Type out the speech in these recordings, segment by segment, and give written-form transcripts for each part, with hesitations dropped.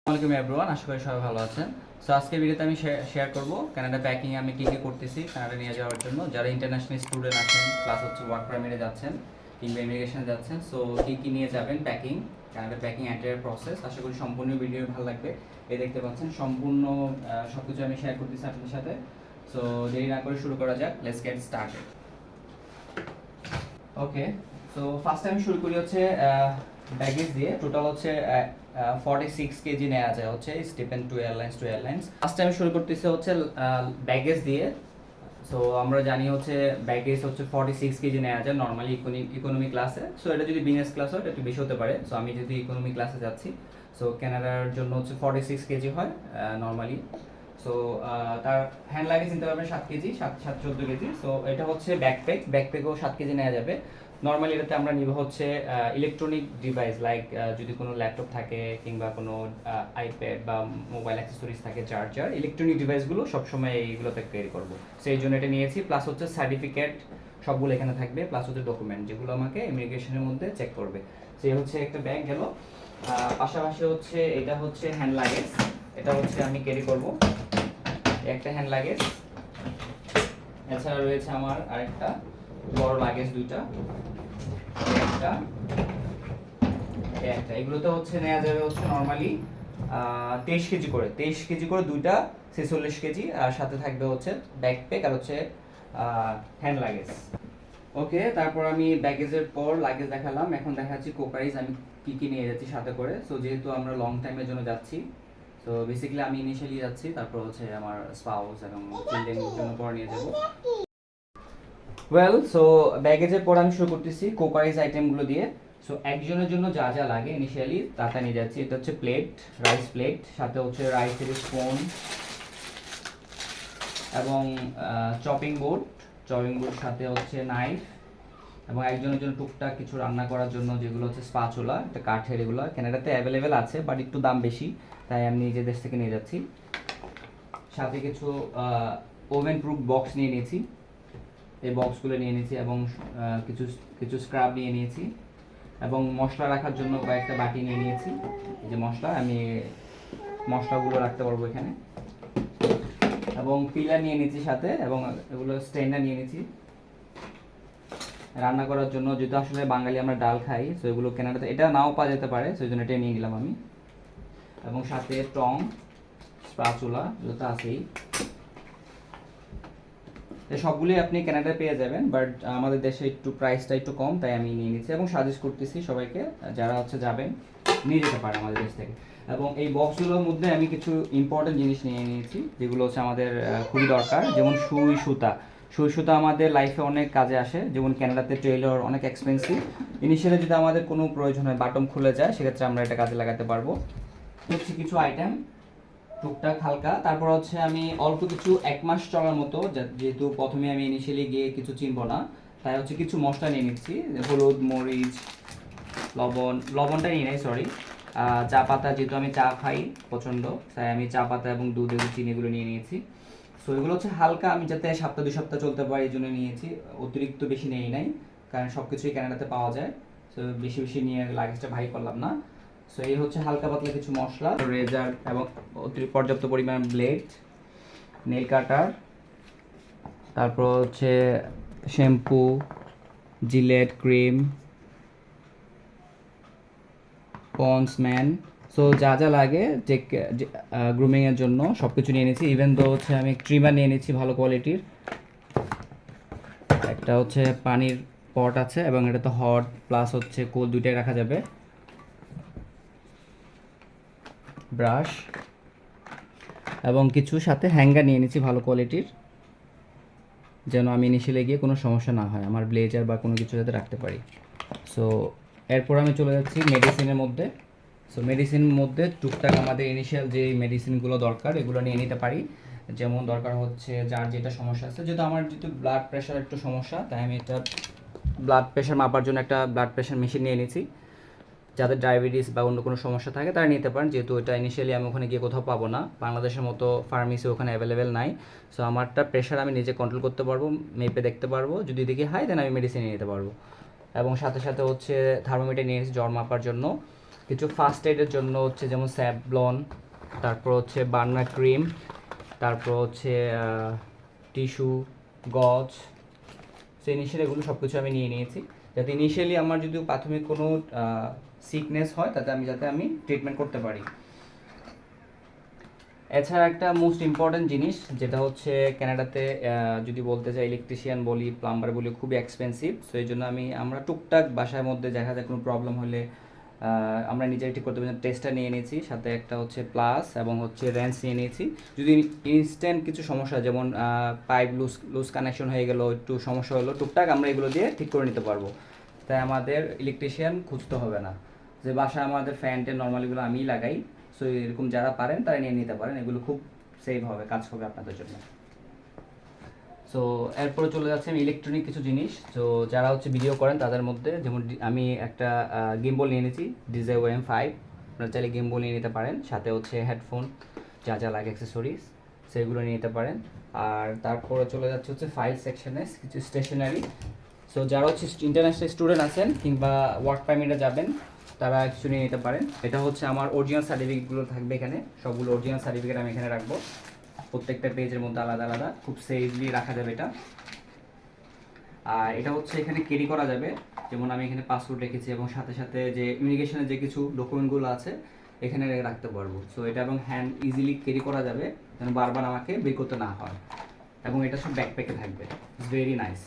আসসালামু আলাইকুম এভরিওয়ান, আশা করি সবাই ভালো আছেন। সো আজকের ভিডিওতে আমি শেয়ার করব কানাডা প্যাকিং আমি কী কী করতেছি কানাডা নিয়ে যাওয়ার জন্য, যারা ইন্টারন্যাশনাল স্টুডেন্ট আছেন প্লাস হচ্ছে ওয়ার্ক পারমিটে যাচ্ছেন কিংবা ইমিগ্রেশনে যাচ্ছেন। সো কী কী নিয়ে যাবেন packing, Canada packing entire process. আশা করি সম্পূর্ণ ভিডিও ভালো লাগবে। এই দেখতে পাচ্ছেন সম্পূর্ণ সব কিছু আমি শেয়ার করতেছি আপনাদের সাথে। সো দেরি না করে শুরু করা যাক, let's get started. Okay, so first আমি শুরু করি হচ্ছে ব্যাগেজ দিয়ে। টোটাল হচ্ছে 46 কেজি নেওয়া যায় হচ্ছে স্টিপেন টু এয়ারলাইন্স। ফার্স্ট আমি শুরু করতেছি হচ্ছে ব্যাগেজ দিয়ে। সো আমরা জানি হচ্ছে ব্যাগেজ হচ্ছে 46 কেজি নেওয়া যায় নর্মালি ইকোনমি ক্লাসে। সো এটা যদি বিজনেস ক্লাস হয় এটা একটু বেশি হতে পারে। সো আমি যদি ইকোনমি ক্লাসে যাচ্ছি, সো কানাডার জন্য হচ্ছে 46 কেজি হয় নর্মালি। সো তার হ্যান্ড লাগেজ নিতে পারবেন 7 কেজি, 14 কেজি। সো এটা হচ্ছে ব্যাকপ্যাকও 7 কেজি নেওয়া যাবে। নর্মালি এটাতে আমরা নিব হচ্ছে ইলেকট্রনিক ডিভাইস লাইক যদি কোনো ল্যাপটপ থাকে কিংবা কোনো আইপ্যাড বা মোবাইল অ্যাক্সেসরিজ থাকে, চার্জার, ইলেকট্রনিক ডিভাইসগুলো সবসময় এইগুলোতে ক্যারি করবো। সেই জন্য এটা নিয়েছি। প্লাস হচ্ছে সার্টিফিকেট সবগুলো এখানে থাকবে, প্লাস হচ্ছে ডকুমেন্ট যেগুলো আমাকে ইমিগ্রেশনের মধ্যে চেক করবে। সেই হচ্ছে একটা ব্যাগ গেল। পাশাপাশি হচ্ছে এটা হচ্ছে হ্যান্ড লাগেজ, এটা হচ্ছে আমি ক্যারি করব একটা হ্যান্ড লাগেজ। এছাড়া রয়েছে আমার আরেকটা বড় লাগেজ, দুইটা, একটা একটা। এগুলোতে হচ্ছে নেওয়া যাবে হচ্ছে নর্মালি 23 কেজি করে দুইটা, 46 কেজি। আর সাথে থাকবে হচ্ছে ব্যাকপ্যাক আর হচ্ছে হ্যান্ড লাগেজ। ওকে, তারপর আমি ব্যাগেজের পর লাগেজ দেখালাম। এখন দেখাচ্ছি কোকারিজ আমি কি কি নিয়ে যাচ্ছি সাথে করে। সো যেহেতু আমরা লং টাইমের জন্য যাচ্ছি, সো বেসিক্যালি আমি ইনিশিয়ালি যাচ্ছি, তারপর হচ্ছে আমার স্পাউস এবং চিলড্রেনের জন্য পর নিয়ে যাবো। ওয়েল, সো ব্যাগেজের পর আমি শুরু করতেছি কোকারিজ আইটেমগুলো দিয়ে। সো একজনের জন্য যা যা লাগে ইনিশিয়ালি তা নিয়ে যাচ্ছি। এটা হচ্ছে প্লেট, রাইস প্লেট, সাথে হচ্ছে রাইসের স্পুন এবং চপিং বোর্ড সাথে হচ্ছে নাইফ, এবং একজনের জন্য টুকটাক কিছু রান্না করার জন্য যেগুলো হচ্ছে স্পাচুলা, এটা কাঠের। এগুলো কানাডাতে অ্যাভেলেবেল আছে বাট একটু দাম বেশি, তাই আমি নিজের দেশ থেকে নিয়ে যাচ্ছি। সাথে কিছু ওভেন প্রুফ বক্স নিয়ে নিয়েছি, এই বক্সগুলো নিয়ে নিয়েছি, এবং কিছু কিছু স্ক্রাব নিয়ে নিয়েছি, এবং মশলা রাখার জন্য কয়েকটা বাটি নিয়ে নিয়েছি। এই যে মশলা, আমি মশলাগুলো রাখতে পারবো এখানে, এবং পিলার নিয়ে নিয়েছি সাথে, এবং এগুলো স্ট্যান্ডার নিয়ে নিয়েছি রান্না করার জন্য। যেহেতু আসলে বাঙালি আমরা ডাল খাই, সো এগুলো কেনাটাতে এটা নাও পাওয়া যেতে পারে, সেই জন্য এটাই নিয়ে নিলাম আমি। এবং সাথে টং, স্পাচুলা যেটা আছেই। সবগুলোই আপনি কানাডায় পেয়ে যাবেন, বাট আমাদের দেশে একটু প্রাইসটা একটু কম, তাই আমি নিয়ে নিচ্ছি এবং সাজেস্ট করতেছি সবাইকে যারা হচ্ছে যাবেন নিয়ে যেতে পারে আমাদের দেশ থেকে। এবং এই বক্সগুলোর মধ্যে আমি কিছু ইম্পর্টেন্ট জিনিস নিয়ে নিয়েছি যেগুলো হচ্ছে আমাদের খুবই দরকার, যেমন সুই সুতা আমাদের লাইফে অনেক কাজে আসে। যেমন কানাডাতে টেইলর অনেক এক্সপেন্সিভ, ইনিশিয়ালি যদি আমাদের কোনো প্রয়োজন হয়, বাটন খুলে যায়, সেক্ষেত্রে আমরা এটা কাজে লাগাতে পারবো। হচ্ছে কিছু আইটেম টুকটাক হালকা। তারপর হচ্ছে আমি অল্প কিছু 1 মাস চলার মতো, যেহেতু প্রথমে আমি ইনিশিয়ালি গিয়ে কিছু চিনবো না, তাই হচ্ছে কিছু মশলা নিয়ে নিচ্ছি। হলুদ, মরিচ, লবণটা নিয়ে নেই, সরি। চা পাতা, যেহেতু আমি চা খাই প্রচণ্ড, তাই আমি চা পাতা এবং দুধ এবং চিনি এগুলো নিয়ে নিয়েছি। সো এগুলো হচ্ছে হালকা, আমি যাতে 2 সপ্তাহ চলতে পারি এই জন্য নিয়েছি। অতিরিক্ত বেশি নেই নাই, কারণ সব কিছুই কানাডাতে পাওয়া যায়। সো বেশি বেশি নিয়ে লাগেজটা ভারী করলাম না। সো এই হচ্ছে হালকা পাতলা কিছু মশলা, রেজার এবং পর্যাপ্ত পরিমাণ ব্লেড, নেল কাটার, তারপর হচ্ছে shampoo, JELET, cream, ponds man. So যা যা লাগে যে গ্রুমিংয়ের জন্য সব কিছু নিয়ে নিয়েছি। ইভেন তো হচ্ছে আমি ট্রিমার নিয়ে নিয়েছি ভালো কোয়ালিটির। একটা হচ্ছে পানির পট আছে, এবং এটা তো হট প্লাস হচ্ছে কোল দুইটাই রাখা যাবে। ব্রাশ এবং কিছু সাথে হ্যাঙ্গার নিয়ে নিয়েছি ভালো কোয়ালিটির, যেন আমি ইনিশিয়ালি গিয়ে কোনো সমস্যা না হয়, আমার ব্লেজার বা কোনো কিছু যাতে রাখতে পারি। সো এরপর আমি চলে যাচ্ছি মেডিসিনের মধ্যে। সো মেডিসিনের মধ্যে টুকটাক আমাদের ইনিশিয়াল যে মেডিসিনগুলো দরকার এগুলো নিয়ে নিতে পারি। যেমন দরকার হচ্ছে যার যেটা সমস্যা আছে, যেহেতু আমার যেহেতু ব্লাড প্রেশার একটু সমস্যা, তাই আমি এটা ব্লাড প্রেশার মাপার জন্য একটা ব্লাড প্রেশার মেশিন নিয়ে নিয়েছি। যাদের ডায়াবেটিস বা অন্য কোনো সমস্যা থাকে তারা নিতে পারেন, যেহেতু এটা ইনিশিয়ালি আমি ওখানে গিয়ে কোথাও পাবো না, বাংলাদেশের মতো ফার্মেসি ওখানে অ্যাভেলেবেল নাই। সো আমারটা প্রেশার আমি নিজে কন্ট্রোল করতে পারবো, মেপে দেখতে পারবো, যদি দেখি হাই দেন আমি মেডিসিন নিতে পারবো। এবং সাথে সাথে হচ্ছে থার্মোমিটার নিয়ে নিয়েছি জ্বর মাপার জন্য। কিছু ফার্স্ট এডের জন্য হচ্ছে যেমন স্যাভলন, তারপর হচ্ছে বার্নার ক্রিম, তারপর হচ্ছে টিস্যু, গজ, সেই ইনিশিয়াল এগুলো সব কিছু আমি নিয়ে নিয়েছি, যাতে ইনিশিয়ালি আমার যদি প্রাথমিক কোনো সিকনেস হয় যাতে আমি ট্রিটমেন্ট করতে পারি। এছাড়া একটা মোস্ট ইম্পর্ট্যান্ট জিনিস যেটা হচ্ছে কানাডাতে যদি বলতে চাই ইলেকট্রিশিয়ান বলি, প্লাম্বার বলি, খুবই এক্সপেন্সিভ। সো এই জন্য আমরা টুকটাক বাসার মধ্যে দেখা যায় কোনো প্রবলেম হলে আমরা নিজেরাই ঠিক করতে পারি। টেস্টটা নিয়ে নিয়েছি, সাথে একটা হচ্ছে প্লাস এবং হচ্ছে রেঞ্চ নিয়ে নিয়েছি। যদি ইনস্ট্যান্ট কিছু সমস্যা যেমন পাইপ লুজ কানেকশন হয়ে গেলো, একটু সমস্যা হলো, টুকটাক আমরা এগুলো দিয়ে ঠিক করে নিতে পারবো। তাই আমাদের ইলেকট্রিশিয়ান খুঁজতে হবে না। যে বাসায় আমাদের ফ্যানটেন নর্মালিগুলো আমিই লাগাই। সো এরকম যারা পারেন তারা নিয়ে নিতে পারেন, এগুলো খুব সেভ হবে, কাজ হবে আপনাদের জন্য। সো এরপরে চলে যাচ্ছে আমি ইলেকট্রনিক কিছু জিনিস। তো যারা হচ্ছে ভিডিও করেন তাদের মধ্যে যেমন আমি একটা গিম্বল নিয়ে নিয়েছি DJI-M5, আপনারা চাইলে গিম্বল নিয়ে নিতে পারেন, সাথে হচ্ছে হেডফোন যা যা লাগে অ্যাক্সেসরিজ সেগুলো নিয়ে নিতে পারেন। আর তারপরে চলে যাচ্ছে হচ্ছে ফাইল সেকশনে কিছু স্টেশনারি। সো যারা হচ্ছে ইন্টারন্যাশনাল স্টুডেন্ট আছেন কিংবা ওয়ার্ক পারমিটে যাবেন তারা কিছু নিয়ে নিতে পারেন। এটা হচ্ছে আমার অরিজিনাল সার্টিফিকেটগুলো থাকবে এখানে, সবগুলো অরিজিনাল সার্টিফিকেট আমি এখানে রাখবো, প্রত্যেকটা পেজের মধ্যে আলাদা আলাদা, খুব সেফলি রাখা যাবে এটা। আর এটা হচ্ছে এখানে ক্যারি করা যাবে, যেমন আমি এখানে পাসপোর্ট রেখেছি এবং সাথে সাথে যে ইমিগ্রেশনের যে কিছু ডকুমেন্টগুলো আছে এখানে রাখতে পারবো। সো এটা এবং হ্যান্ড ইজিলি ক্যারি করা যাবে, যেন বারবার আমাকে বের করতে না হয়, এবং এটা সব ব্যাকপ্যাকে থাকবে, ইটস ভেরি নাইস।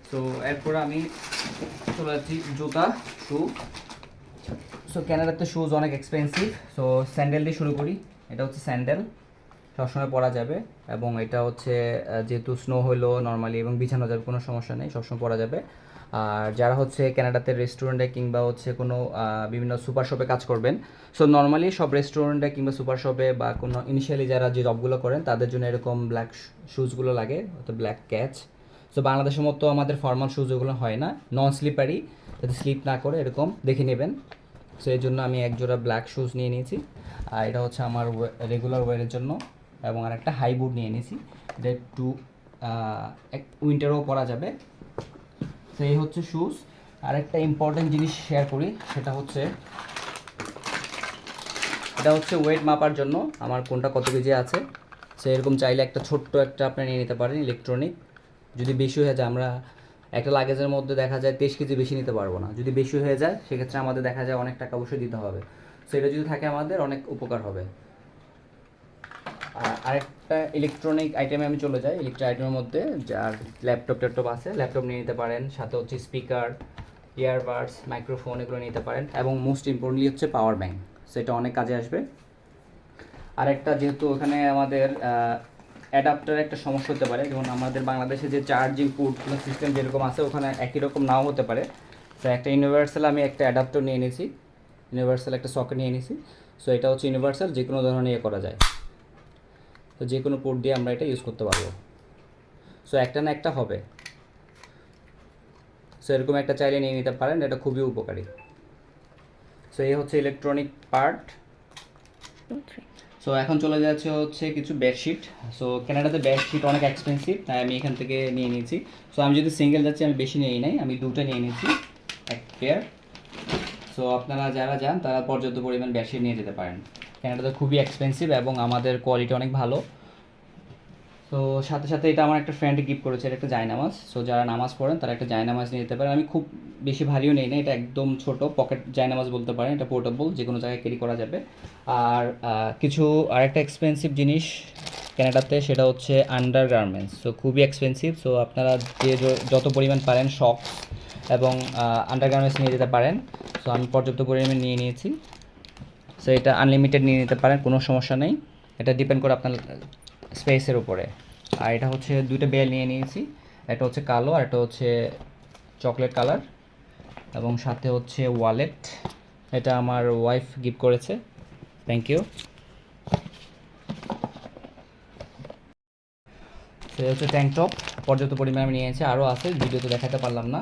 সো এরপর আমি চলে যাচ্ছি জুতা, শু। সো ক্যানাডাতে শুজ অনেক এক্সপেন্সিভ। সো স্যান্ডেল দিয়ে শুরু করি। এটা হচ্ছে স্যান্ডেল, সবসময় পরা যাবে, এবং এটা হচ্ছে যেহেতু স্নো হলো নর্মালি এবং বিছানো যাবে, কোনো সমস্যা নেই, সবসময় পরা যাবে। আর যারা হচ্ছে ক্যানাডাতে রেস্টুরেন্টে কিংবা হচ্ছে কোনো বিভিন্ন সুপার শপে কাজ করবেন, সো নর্মালি সব রেস্টুরেন্টে কিংবা সুপার শপে বা কোনো ইনিশিয়ালি যারা যে জবগুলো করেন তাদের জন্য এরকম ব্ল্যাক শুজগুলো লাগে, অর্থাৎ ব্ল্যাক ক্যাচ। সো বাংলাদেশের মতো আমাদের ফর্মাল শুজ ওগুলো হয় না, নন স্লিপারি, যাতে স্লিপ না করে এরকম দেখে নেবেন। সো এই জন্য আমি এক জোড়া ব্ল্যাক শুজ নিয়ে নিয়েছি। আর এটা হচ্ছে আমার রেগুলার ওয়ারের জন্য, এবং আর একটা হাই বুট নিয়ে নিয়েছি, এটা একটু উইন্টারও পরা যাবে। তো এই হচ্ছে শুজ। আর একটা ইম্পর্টেন্ট জিনিস শেয়ার করি, সেটা হচ্ছে এটা হচ্ছে ওয়েট মাপার জন্য আমার কোনটা কত কেজি আছে। সো এরকম চাইলে একটা ছোট্ট একটা আপনি নিয়ে নিতে পারেন ইলেকট্রনিক। যদি বেশি হয়ে যায়, আমরা একটা লাগেজের মধ্যে দেখা যায় 23 কেজি বেশি নিতে পারবো না, যদি বেশি হয়ে যায় সেক্ষেত্রে আমাদের দেখা যায় অনেক টাকা অবশ্যই দিতে হবে। সো এটা যদি থাকে আমাদের অনেক উপকার হবে। আরেকটা ইলেকট্রনিক আইটেমে আমি চলে যাই। ইলেকট্রিক আইটেমের মধ্যে যার ল্যাপটপ আছে, ল্যাপটপ নিয়ে নিতে পারেন, সাথে হচ্ছে স্পিকার, ইয়ারবাডস, মাইক্রোফোন এগুলো নিতে পারেন, এবং মোস্ট ইম্পর্টেন্টলি হচ্ছে পাওয়ার ব্যাঙ্ক। সেটা অনেক কাজে আসবে। আরেকটা, যেহেতু ওখানে আমাদের অ্যাডাপ্টার একটা সমস্যা হতে পারে, যেমন আমাদের বাংলাদেশে যে চার্জিং পোর্টগুলো সিস্টেম যেরকম আছে ওখানে একই রকম নাও হতে পারে। তো একটা ইউনিভার্সাল আমি একটা অ্যাডাপ্টার নিয়ে নিয়েছি, ইউনিভার্সাল একটা সকেট নিয়ে নিয়েছি। সো এটা হচ্ছে ইউনিভার্সাল, যে কোনো ধরনের ইয়ে করা যায়, তো যে কোনো পোর্ট দিয়ে আমরা এটা ইউজ করতে পারবো। সো একটা না একটা হবে। সো এরকম একটা চাইলে নিয়ে নিতে পারেন, এটা খুবই উপকারী। সো এই হচ্ছে ইলেকট্রনিক পার্ট। সো এখন চলে যাচ্ছে হচ্ছে কিছু বেডশিট। সো কানাডাতে বেডশিট অনেক এক্সপেন্সিভ, তাই আমি এখান থেকে নিয়ে নিয়েছি। সো আমি যদি সিঙ্গেল যাচ্ছি আমি বেশি নিই নাই, আমি দুটো নিয়ে নিয়েছি, এক পেয়ার। সো আপনারা যারা যান তারা পর্যাপ্ত পরিমাণ বেডশিট নিয়ে যেতে পারেন। কানাডাতে খুবই এক্সপেন্সিভ এবং আমাদের কোয়ালিটি অনেক ভালো। তো সাথে সাথে এটা আমার একটা ফ্রেন্ড গিফট করেছে, এটা একটা জায়নামাজ। সো যারা নামাজ পড়েন তারা একটা জায়নামাজ নিয়ে যেতে পারেন। আমি খুব বেশি ভারীও নেই না, এটা একদম ছোট পকেট জায়নামাজ বলতে পারেন, এটা পোর্টেবল, যে কোনো জায়গায় ক্যারি করা যাবে। আর কিছু আরেকটা এক্সপেন্সিভ জিনিস ক্যানাডাতে, সেটা হচ্ছে আন্ডার গার্মেন্টস। সো খুবই এক্সপেন্সিভ। সো আপনারা যত পরিমাণ পারেন শক্স এবং আন্ডার গার্মেন্টস নিয়ে যেতে পারেন। সো আমি পর্যাপ্ত পরিমাণ নিয়ে নিয়েছি। সো এটা আনলিমিটেড নিয়ে নিতে পারেন, কোনো সমস্যা নেই, এটা ডিপেন্ড করে আপনার স্পেসের উপরে। আর এটা হচ্ছে দুইটা বেল নিয়ে নিয়েছি, একটা হচ্ছে কালো আর একটা হচ্ছে চকলেট কালার, এবং সাথে হচ্ছে ওয়ালেট, এটা আমার ওয়াইফ গিফট করেছে, থ্যাংক ইউ। সে হচ্ছে ট্যাঙ্ক টপ, পর্যাপ্ত পরিমাণে আমি নিয়েছি, আরও আছে, ভিডিওতে দেখাতে পারলাম না।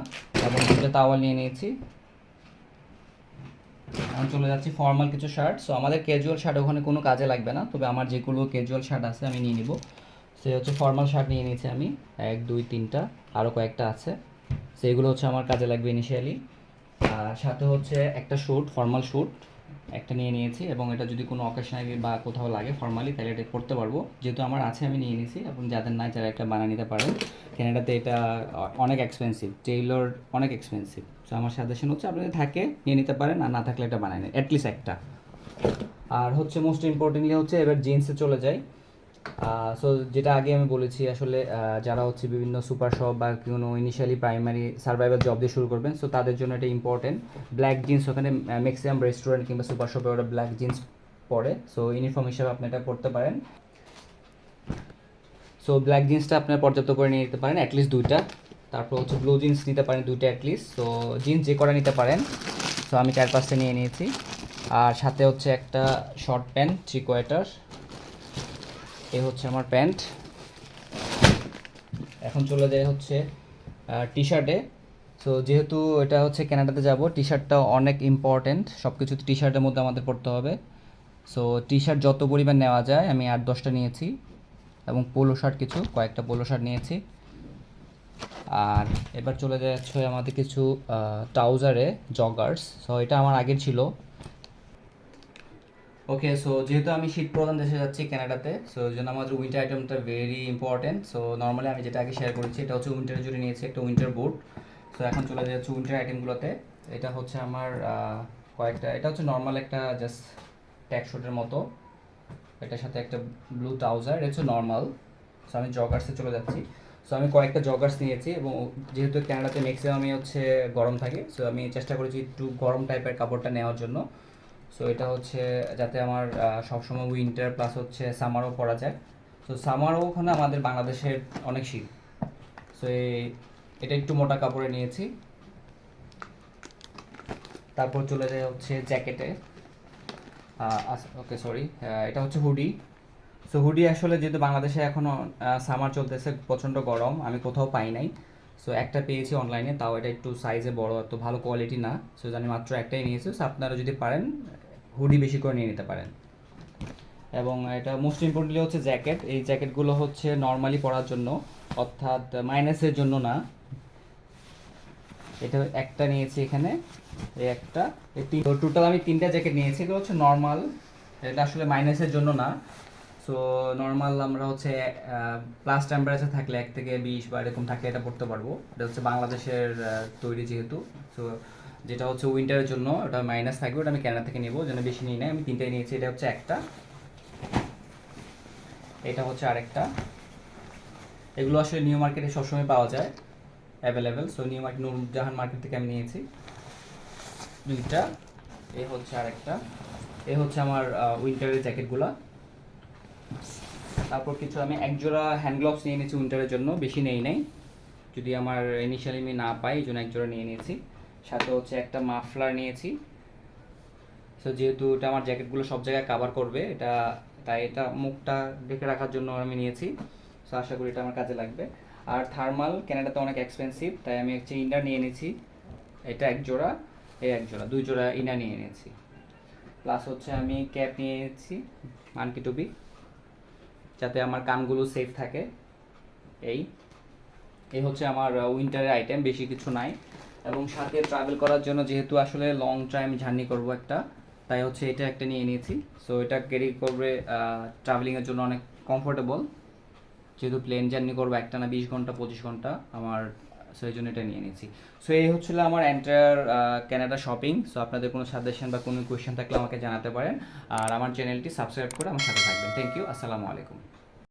এবং দুটো তাওয়াল নিয়ে নিয়েছি। আমি চলে যাচ্ছি ফর্মাল কিছু শার্ট। সো আমাদের ক্যাজুয়াল শার্ট ওখানে কোনো কাজে লাগবে না, তবে আমার যেগুলো ক্যাজুয়াল শার্ট আছে আমি নিয়ে নিব। সে হচ্ছে ফর্মাল শার্ট নিয়ে নিয়েছি আমি 1 2 3টা, আরও কয়েকটা আছে। সো এগুলো হচ্ছে আমার কাজে লাগবে ইনিশিয়ালি। আর সাথে হচ্ছে একটা স্যুট, ফর্মাল স্যুট একটা নিয়ে নিয়েছি, এবং এটা যদি কোনো অকেশনালি বা কোথাও লাগে ফর্মালি তাহলে এটা পরতে পারবো। যেহেতু আমার আছে আমি নিয়ে নিয়েছি, এবং যাদের নাই যারা একটা বানিয়ে নিতে পারেন। ক্যানাডাতে এটা অনেক এক্সপেন্সিভ, টেইলর অনেক এক্সপেন্সিভ। সো আমার সাজেশন হচ্ছে আপনাদের থাকে নিয়ে নিতে পারেন, আর না থাকলে এটা বানায় নেন অ্যাটলিস্ট একটা। আর হচ্ছে মোস্ট ইম্পর্টেন্টলি হচ্ছে এবার জিন্সে চলে যাই। সো যেটা আগে আমি বলেছি আসলে যারা হচ্ছে বিভিন্ন সুপার শপ বা কোনো ইনিশিয়ালি প্রাইমারি সার্ভাইভাল জব দিয়ে শুরু করবেন, সো তাদের জন্য এটা ইম্পর্টেন্ট। ব্ল্যাক জিন্স, ওখানে ম্যাক্সিমাম রেস্টুরেন্ট কিংবা সুপার শপে ওরা ব্ল্যাক জিন্স পরে, সো ইউনিফর্ম হিসাবে আপনি এটা করতে পারেন। সো ব্ল্যাক জিন্সটা আপনার পর্যাপ্ত করে নিয়ে নিতে পারেন অ্যাটলিস্ট 2টা। তারপর হচ্ছে ব্লু জিন্স নিতে পারেন 2টা অ্যাটলিস্ট। সো জিন্স যে করা নিতে পারেন। সো আমি 4-5টা নিয়ে নিয়েছি। আর সাথে হচ্ছে একটা শর্ট প্যান্ট 3 কোয়ার্টার, এ হচ্ছে আমার প্যান্ট। এখন চলে যায় হচ্ছে টি শার্টে। সো যেহেতু এটা হচ্ছে কানাডাতে যাব, টি শার্টটা অনেক ইম্পর্টেন্ট, সব কিছু টি শার্টের মধ্যে আমাদের পড়তে হবে। সো টি শার্ট যত পরিমাণ নেওয়া যায় আমি 8-10টা নিয়েছি, এবং পোলো শার্ট কয়েকটা পোলো শার্ট নিয়েছি। আর এবার চলে যাচ্ছে আমাদের কিছু ট্রাউজারে জগার্স। সো এটা আমার আগের ছিল। ওকে, সো যেহেতু আমি শীত প্রধান দেশে যাচ্ছি কানাডাতে, সো ওই জন্য আমাদের উইন্টার আইটেমটা ভেরি ইম্পর্টেন্ট। সো নর্মালি আমি যেটা আগে শেয়ার করেছি এটা হচ্ছে উইন্টারের জন্য নিয়েছি একটা উইন্টার বুট। সো এখন চলে যাচ্ছে উইন্টার আইটেমগুলোতে। এটা হচ্ছে আমার কয়েকটা, এটা হচ্ছে নর্মাল একটা জাস্ট ট্যাক শুটের মতো, এটার সাথে একটা ব্লু ট্রাউজার, এটা হচ্ছে নর্মাল। সো আমি জগার্সে চলে যাচ্ছি। সো আমি কয়েকটা জগার্স নিয়েছি, এবং যেহেতু কানাডাতে ম্যাক্সিমামই হচ্ছে গরম থাকে, সো আমি চেষ্টা করেছি একটু গরম টাইপের কাপড়টা নেওয়ার জন্য। সো এটা হচ্ছে যাতে আমার সবসময় উইন্টার প্লাস হচ্ছে সামারও পরা যায়। সো সামারও ওখানে আমাদের বাংলাদেশের অনেক শীত। সো এটা একটু মোটা কাপড়ে নিয়েছি। তারপর চলে যায় হচ্ছে জ্যাকেটে। ওকে সরি, এটা হচ্ছে হুডি। সো হুডি আসলে যেহেতু বাংলাদেশে এখনও সামার চলতেছে, প্রচণ্ড গরম, আমি কোথাও পাই নাই। সো একটা পেয়েছি অনলাইনে, তাও এটা একটু সাইজে বড়, এত ভালো কোয়ালিটি না। সো আমি মাত্র একটাই নিয়েছি। সো আপনারা যদি পারেন হুডি বেশি করে নিয়ে নিতে পারেন। এবং এটা মোস্ট ইম্পর্টেন্টলি হচ্ছে জ্যাকেট। এই জ্যাকেটগুলো হচ্ছে নর্মালি পরার জন্য, অর্থাৎ মাইনাসের জন্য না। এটা একটা নিয়েছি এখানে, এই একটা, এই টোটাল আমি 3টা জ্যাকেট নিয়েছি। এগুলো হচ্ছে নর্মাল, এটা আসলে মাইনাসের জন্য না। সো নর্মাল আমরা হচ্ছে প্লাস টেম্পারেচার থাকলে 1 থেকে 20 বা এরকম থাকলে এটা পড়তে পারবো। এটা হচ্ছে বাংলাদেশের তৈরি যেহেতু। সো যেটা হচ্ছে উইন্টারের জন্য ওটা মাইনাস থাকবে, ওটা আমি কানাডা থেকে নেবো, যেন বেশি নিই না, আমি 3টাই নিয়েছি। এটা হচ্ছে একটা, এটা হচ্ছে আরেকটা। এগুলো আসলে নিউ মার্কেটে সবসময় পাওয়া যায় available. So new market, Nurjahan market থেকে আমি নিয়েছি 2টা। এ হচ্ছে আরেকটা, এ হচ্ছে আমার উইন্টারের জ্যাকেটগুলো। তারপর কিছু আমি একজোড়া হ্যান্ড গ্লোভস নিয়ে নিয়েছি উইন্টারের জন্য, বেশি নেই নাই, যদি আমার ইনিশিয়ালি আমি না পাই এই জন্য একজোড়া নিয়ে নিয়েছি। সাথে হচ্ছে একটা মাফলার নিয়েছি। সো যেহেতু এটা আমার জ্যাকেটগুলো সব জায়গায় কাভার করবে, এটা তাই এটা মুখটা ঢেকে রাখার জন্য আমি নিয়েছি। সো আশা করি এটা আমার কাজে লাগবে। আর থার্মাল কানাডাতে অনেক এক্সপেন্সিভ, তাই আমি হচ্ছে ইনার নিয়ে নিয়েছি। এটা এক জোড়া, এই এক জোড়া, 2 জোড়া ইনার নিয়ে নিয়েছি। প্লাস হচ্ছে আমি ক্যাপ নিয়ে নিয়েছি, মানকি টুপি, যাতে আমার কানগুলো সেফ থাকে। এই এই হচ্ছে আমার উইন্টারের আইটেম, বেশি কিছু নাই। এবং সাথে ট্রাভেল করার জন্য যেহেতু আসলে লং টাইম জার্নি করব একটা, তাই হচ্ছে এটা একটা নিয়ে নিয়েছি। সো এটা ক্যারি করবে ট্রাভেলিংয়ের জন্য অনেক কমফোর্টেবল, যেহেতু প্লেন জার্নি করবো একটানা 20 ঘন্টা 25 ঘন্টা আমার, সো এই জন্য এটা নিয়ে নিয়েছি। সো এই হচ্ছিল আমার এন্টায়ার ক্যানাডা শপিং। সো আপনাদের কোনো সাজেশন বা কোনো কোয়েশ্চেন থাকলে আমাকে জানাতে পারেন, আর আমার চ্যানেলটি সাবস্ক্রাইব করে আমার সাথে থাকবেন। থ্যাংক ইউ, আসসালামু আলাইকুম।